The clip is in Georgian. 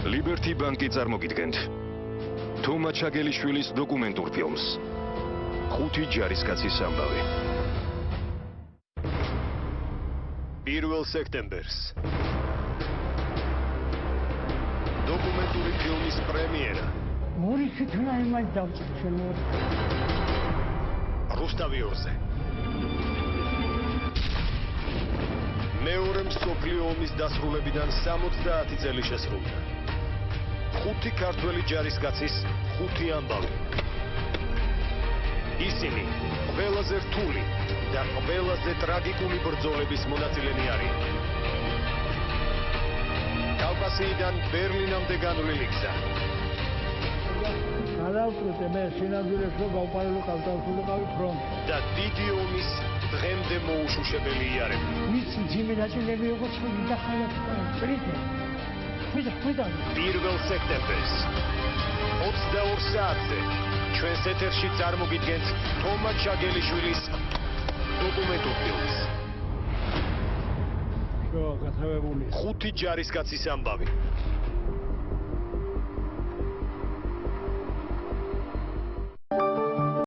Liberty Bank-ი წარმოგიდგენთ თომა ჩაგელიშვილის დოკუმენტურ ფილმს 5 ჯარისკაცის ამბავი. 1 სექტემბერს დოკუმენტური ფილმის პრემიერა. მორიში თუნაიმად დავჭირჩენო. რუსტავიორზე. მეორე მსოფლიო ომის დასრულებიდან 70 წელი შესრულდა. 5 ქართველი ჯარისკაცის 5 ამბავი. ისინი ყველაზე რთული და ყველაზე ტრაგიკული ბრძოლების მონაწილენი არიან. კავკასიიდან ბერლინამდე განვლილი გზა. გადავწყვიტე მე სინამდვილეს რომ გავყავი ფრონტში. და დიდი ომის დღემდე მოუშუშებელი იარება. მის ძიმე ნაწილები როგორც და ხალხი წრიზე. მიდა 1 სექტემბერს 22 საათზე ჩვენს ეთერში წარმოგიდგენთ თომა ჩაგელიშვილის დოკუმენტურ ფილმს. 5 ჯარისკაცის ამბავი.